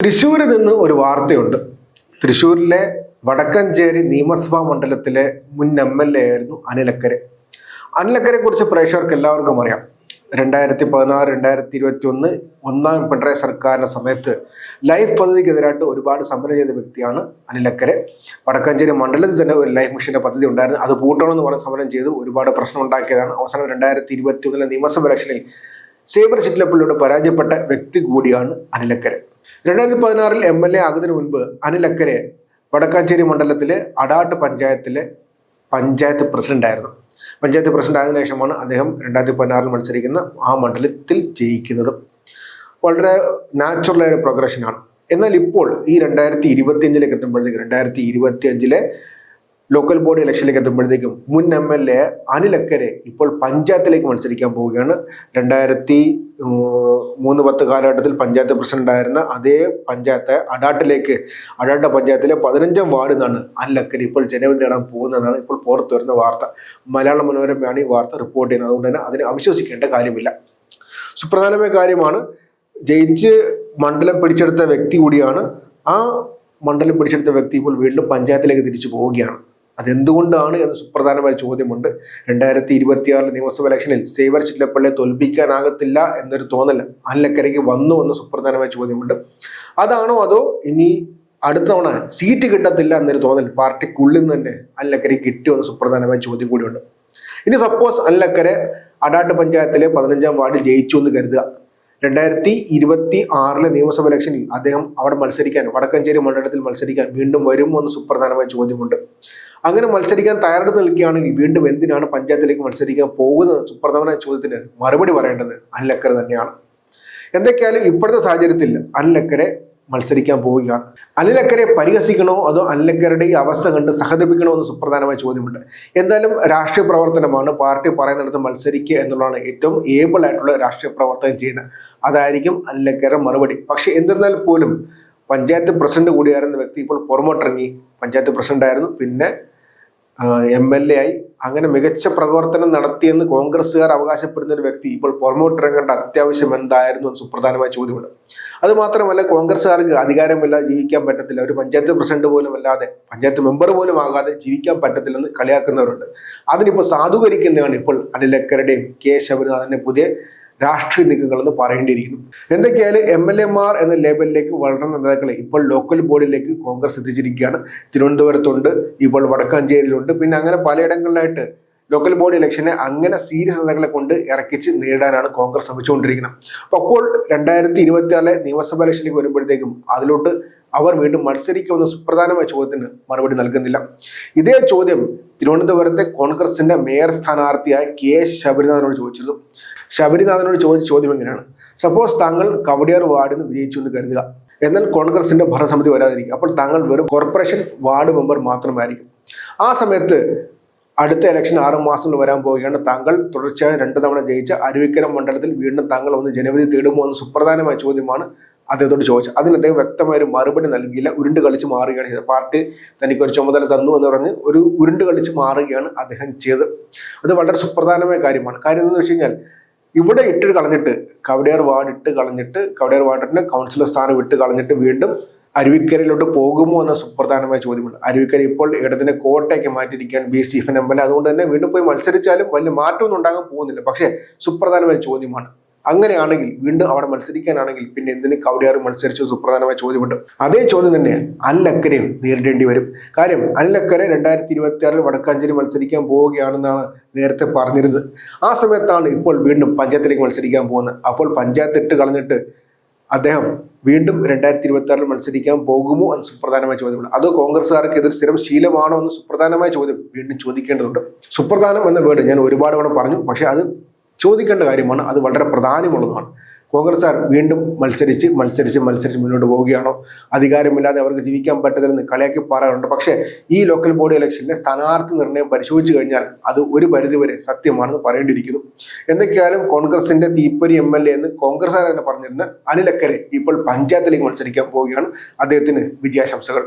തൃശ്ശൂരിൽ നിന്ന് ഒരു വാർത്തയുണ്ട്. തൃശ്ശൂരിലെ വടക്കഞ്ചേരി നിയമസഭാ മണ്ഡലത്തിലെ മുൻ MLA ആയിരുന്നു അനിലക്കരെ. അനിലക്കരെ കുറിച്ച് പ്രേക്ഷകർക്ക് എല്ലാവർക്കും അറിയാം. 2016, 2021 ഒന്നാം പിണറായി സർക്കാരിന്റെ സമയത്ത് ലൈഫ് പദ്ധതിക്കെതിരായിട്ട് ഒരുപാട് സമരം ചെയ്ത വ്യക്തിയാണ് അനിലക്കരെ. വടക്കഞ്ചേരി മണ്ഡലത്തിൽ തന്നെ ഒരു ലൈഫ് മിഷന്റെ പദ്ധതി ഉണ്ടായിരുന്നു. അത് പൂട്ടണമെന്ന് പറഞ്ഞ് സമരം ചെയ്ത് ഒരുപാട് പ്രശ്നം ഉണ്ടാക്കിയതാണ്. അവസാനം 2021 നിയമസഭ ഇലക്ഷനിൽ സേവർ ചിറ്റലപ്പള്ളിയോട് പരാജയപ്പെട്ട വ്യക്തി കൂടിയാണ് അനിലക്കരെ. 2016 MLA ആകുന്നതിന് മുൻപ് അനിലക്കരെ വടക്കാഞ്ചേരി മണ്ഡലത്തിലെ അടാട്ട് പഞ്ചായത്തിലെ പഞ്ചായത്ത് പ്രസിഡന്റ് ആയിരുന്നു. പഞ്ചായത്ത് പ്രസിഡന്റ് ആയതിനു ശേഷമാണ് അദ്ദേഹം 2016 മത്സരിക്കുന്ന ആ മണ്ഡലത്തിൽ ജയിക്കുന്നത്. വളരെ നാച്ചുറലായ ഒരു പ്രോഗ്രഷനാണ്. എന്നാൽ ഇപ്പോൾ ഈ 2025 എത്തുമ്പോഴത്തേക്കും 2025 ലോക്കൽ ബോഡി ഇലക്ഷനിലേക്ക് എത്തുമ്പോഴത്തേക്കും മുൻ MLA അനിലക്കരെ ഇപ്പോൾ പഞ്ചായത്തിലേക്ക് മത്സരിക്കാൻ പോവുകയാണ്. 2003-10 കാലഘട്ടത്തിൽ പഞ്ചായത്ത് പ്രസിഡന്റ് ആയിരുന്ന അതേ പഞ്ചായത്ത് അടാട്ട് പഞ്ചായത്തിലെ 15ാം വാർഡിൽ നിന്നാണ് അനിലക്കരെ ഇപ്പോൾ ജനവിധി നേടാൻ പോകുന്നതാണ് ഇപ്പോൾ പുറത്തു വരുന്ന വാർത്ത. മലയാള മനോരമയാണ് ഈ വാർത്ത റിപ്പോർട്ട് ചെയ്യുന്നത്. അതുകൊണ്ട് തന്നെ അതിനെ അവിശ്വസിക്കേണ്ട കാര്യമില്ല. സുപ്രധാനമായ കാര്യമാണ്. ജയിച്ച് മണ്ഡലം പിടിച്ചെടുത്ത വ്യക്തി കൂടിയാണ്. ആ മണ്ഡലം പിടിച്ചെടുത്ത വ്യക്തി ഇപ്പോൾ വീണ്ടും പഞ്ചായത്തിലേക്ക് തിരിച്ചു പോവുകയാണ്. അതെന്തുകൊണ്ടാണ് എന്ന് സുപ്രധാനമായ ചോദ്യമുണ്ട്. 2026 നിയമസഭ ഇലക്ഷനിൽ സേവർ ചിറ്റലപ്പള്ളിയെ തോൽപ്പിക്കാനാകത്തില്ല എന്നൊരു തോന്നൽ അനിലക്കരയ്ക്ക് വന്നു എന്ന സുപ്രധാനമായ ചോദ്യമുണ്ട്. അതാണോ അതോ ഇനി അടുത്ത തവണ സീറ്റ് കിട്ടത്തില്ല എന്നൊരു തോന്നൽ പാർട്ടിക്കുള്ളിൽ നിന്ന് തന്നെ അനിലക്കരയ്ക്ക് കിട്ടിയോ എന്ന സുപ്രധാനമായ ചോദ്യം കൂടിയുണ്ട്. ഇനി സപ്പോസ് അനിലക്കരെ അടാട്ട് പഞ്ചായത്തിലെ 15ാം വാർഡിൽ ജയിച്ചു എന്ന് കരുതുക. 2026 നിയമസഭ ഇലക്ഷനിൽ അദ്ദേഹം അവിടെ മത്സരിക്കാൻ, വടക്കഞ്ചേരി മണ്ഡലത്തിൽ മത്സരിക്കാൻ വീണ്ടും വരുമോ എന്ന് സുപ്രധാനമായ ചോദ്യമുണ്ട്. അങ്ങനെ മത്സരിക്കാൻ തയ്യാറെടുത്ത് നിൽക്കുകയാണെങ്കിൽ വീണ്ടും എന്തിനാണ് പഞ്ചായത്തിലേക്ക് മത്സരിക്കാൻ പോകുന്നത് സുപ്രധാനമായ ചോദ്യത്തിന് മറുപടി പറയേണ്ടത് അനിലക്കരെ തന്നെയാണ്. എന്തൊക്കെയായാലും ഇപ്പോഴത്തെ സാഹചര്യത്തിൽ അനിലക്കരെ മത്സരിക്കാൻ പോവുകയാണ്. അനിലക്കരെ പരിഹസിക്കണോ അതോ അനിലക്കരുടെ ഈ അവസ്ഥ കണ്ട് സഹതപിക്കണോ എന്ന് സുപ്രധാനമായ ചോദ്യമുണ്ട്. എന്തായാലും രാഷ്ട്രീയ പ്രവർത്തനമാണ്. പാർട്ടി പറയുന്നിടത്ത് മത്സരിക്കുക എന്നുള്ളതാണ് ഏറ്റവും ഏബിൾ ആയിട്ടുള്ള രാഷ്ട്രീയ പ്രവർത്തനം ചെയ്യുന്നത്. അതായിരിക്കും അനിലക്കരുടെ മറുപടി. പക്ഷെ എന്നിരുന്നാൽ പോലും പഞ്ചായത്ത് പ്രസിഡന്റ് കൂടിയായിരുന്ന വ്യക്തി ഇപ്പോൾ പുറമോട്ടിറങ്ങി. പഞ്ചായത്ത് പ്രസിഡന്റ് ആയിരുന്നു, പിന്നെ MLA ആയി. അങ്ങനെ മികച്ച പ്രവർത്തനം നടത്തിയെന്ന് കോൺഗ്രസ്സുകാർ അവകാശപ്പെടുന്ന ഒരു വ്യക്തി ഇപ്പോൾ പുറമോട്ടിറങ്ങേണ്ട അത്യാവശ്യം എന്തായിരുന്നു എന്ന് സുപ്രധാനമായ ചോദ്യമുണ്ട്. അത് മാത്രമല്ല, കോൺഗ്രസ്സുകാർക്ക് അധികാരമില്ലാതെ ജീവിക്കാൻ പറ്റത്തില്ല, ഒരു പഞ്ചായത്ത് പ്രസിഡന്റ് പോലും അല്ലാതെ, പഞ്ചായത്ത് മെമ്പർ പോലും ആകാതെ ജീവിക്കാൻ പറ്റത്തില്ലെന്ന് കളിയാക്കുന്നവരുണ്ട്. അതിനിപ്പോൾ സാധൂകരിക്കുന്നതാണ് ഇപ്പോൾ അനിലക്കരുടെയും K ശബരിനാഥന്റെ പുതിയ രാഷ്ട്രീയ നീക്കങ്ങളെന്ന് പറയേണ്ടിയിരിക്കുന്നു. എന്തൊക്കെയായാലും MLA-മാർ എന്ന ലേബലിലേക്ക് വളർന്ന നേതാക്കളെ ഇപ്പോൾ ലോക്കൽ ബോഡിയിലേക്ക് കോൺഗ്രസ് എത്തിച്ചിരിക്കുകയാണ്. തിരുവനന്തപുരത്തുണ്ട്, ഇപ്പോൾ വടക്കാഞ്ചേരിയിലുണ്ട്, പിന്നെ അങ്ങനെ പലയിടങ്ങളിലായിട്ട് ലോക്കൽ ബോഡി ഇലക്ഷനെ അങ്ങനെ സീരിയസ് നേതാക്കളെ കൊണ്ട് ഇറക്കിച്ച് നേരിടാനാണ് കോൺഗ്രസ് ശ്രമിച്ചുകൊണ്ടിരിക്കുന്നത്. അപ്പോൾ 2026 നിയമസഭാ ഇലക്ഷനിലേക്ക് വരുമ്പോഴത്തേക്കും അതിലോട്ട് അവർ വീണ്ടും മത്സരിക്കുമെന്ന സുപ്രധാനമായ ചോദ്യത്തിന് മറുപടി നൽകുന്നില്ല. ഇതേ ചോദ്യം തിരുവനന്തപുരത്തെ കോൺഗ്രസിന്റെ മേയർ സ്ഥാനാർത്ഥിയായ K ശബരിനാഥനോട് ചോദിച്ചിരുന്നു. ശബരിനാഥനോട് ചോദിച്ച ചോദ്യം എങ്ങനെയാണ്? സപ്പോസ് താങ്കൾ കവടിയാർ വാർഡിൽ നിന്ന് വിജയിച്ചു എന്ന് കരുതുക. എന്നാൽ കോൺഗ്രസിന്റെ ഭരണസമിതി വരാതിരിക്കും. അപ്പോൾ താങ്കൾ വെറും കോർപ്പറേഷൻ വാർഡ് മെമ്പർ മാത്രമായിരിക്കും. ആ സമയത്ത് അടുത്ത ഇലക്ഷൻ 6 മാസത്തിൽ വരാൻ പോവുകയാണ്. താങ്കൾ തുടർച്ചയായി 2 തവണ ജയിച്ച അരുവിക്കര മണ്ഡലത്തിൽ വീണ്ടും താങ്കൾ ഒന്ന് ജനവിധി തേടുമോ എന്ന സുപ്രധാനമായ ചോദ്യമാണ് അദ്ദേഹത്തോട് ചോദിച്ചത്. അതിന് അദ്ദേഹം വ്യക്തമായ ഒരു മറുപടി നൽകിയില്ല. ഉരുണ്ട് കളിച്ച് മാറുകയാണ് ചെയ്തത്. പാർട്ടി തനിക്കൊരു ചുമതല തന്നു എന്ന് പറഞ്ഞ് ഒരു ഉരുണ്ട് കളിച്ച് മാറുകയാണ് അദ്ദേഹം ചെയ്തത്. അത് വളരെ സുപ്രധാനമായ കാര്യമാണ്. കാര്യം എന്താണെന്ന് വെച്ച് കഴിഞ്ഞാൽ, ഇവിടെ ഇട്ട് കളഞ്ഞിട്ട് കവടിയാർ വാർഡ് ഇട്ട് കളഞ്ഞിട്ട് കവടിയാർ വാർഡിന്റെ കൗൺസിലർ സ്ഥാനം വിട്ട് കളഞ്ഞിട്ട് വീണ്ടും അരുവിക്കരയിലോട്ട് പോകുമോ എന്ന സുപ്രധാനമായ ചോദ്യമുണ്ട്. അരുവിക്കര ഇപ്പോൾ ഇടതിനെ കോട്ടയ്ക്ക് മാറ്റിയിരിക്കുകയാണ് B. Stephen MLA. അതുകൊണ്ട് തന്നെ വീണ്ടും പോയി മത്സരിച്ചാലും വലിയ മാറ്റമൊന്നും ഉണ്ടാകാൻ പോകുന്നില്ല. പക്ഷേ സുപ്രധാനമായ ചോദ്യമാണ്. അങ്ങനെയാണെങ്കിൽ വീണ്ടും അവിടെ മത്സരിക്കാനാണെങ്കിൽ പിന്നെ എന്തിന് കവടിയാർ മത്സരിച്ചു സുപ്രധാനമായ ചോദ്യമുണ്ട്. അതേ ചോദ്യം തന്നെ അനിലക്കരയും നേരിടേണ്ടി വരും. കാര്യം അനിലക്കര 2026 വടക്കാഞ്ചേരി മത്സരിക്കാൻ പോവുകയാണെന്നാണ് നേരത്തെ പറഞ്ഞിരുന്നത്. ആ സമയത്താണ് ഇപ്പോൾ വീണ്ടും പഞ്ചായത്തിലേക്ക് മത്സരിക്കാൻ പോകുന്നത്. അപ്പോൾ പഞ്ചായത്ത് ഇട്ട് കളഞ്ഞിട്ട് അദ്ദേഹം വീണ്ടും 2026 മത്സരിക്കാൻ പോകുമോ എന്ന് സുപ്രധാനമായ ചോദ്യമാണ്. അത് കോൺഗ്രസ്സുകാർക്ക് ഇതൊരു സ്ഥിരം ശീലമാണോ എന്ന് സുപ്രധാനമായ ചോദ്യം വീണ്ടും ചോദിക്കേണ്ടതുണ്ട്. സുപ്രധാനം എന്ന വേർഡ് ഞാൻ ഒരുപാട് തവണ പറഞ്ഞു, പക്ഷെ അത് ചോദിക്കേണ്ട കാര്യമാണ്. അത് വളരെ പ്രധാനമുള്ളതാണ്. കോൺഗ്രസ്സുകാർ വീണ്ടും മത്സരിച്ച് മുന്നോട്ട് പോവുകയാണോ? അധികാരമില്ലാതെ അവർക്ക് ജീവിക്കാൻ പറ്റത്തില്ലെന്ന് കളിയാക്കി പറയാറുണ്ട്. പക്ഷേ ഈ ലോക്കൽ ബോഡി ഇലക്ഷനിലെ സ്ഥാനാർത്ഥി നിർണയം പരിശോധിച്ചു കഴിഞ്ഞാൽ അത് ഒരു പരിധിവരെ സത്യമാണെന്ന് പറയേണ്ടിയിരിക്കുന്നു. എന്തൊക്കെയായാലും കോൺഗ്രസിന്റെ തീപ്പൊരി MLA എന്ന് കോൺഗ്രസ്സുകാർ തന്നെ പറഞ്ഞിരുന്ന അനിലക്കരെ ഇപ്പോൾ പഞ്ചായത്തിലേക്ക് മത്സരിക്കാൻ പോവുകയാണ്. അദ്ദേഹത്തിന് വിജയാശംസകൾ.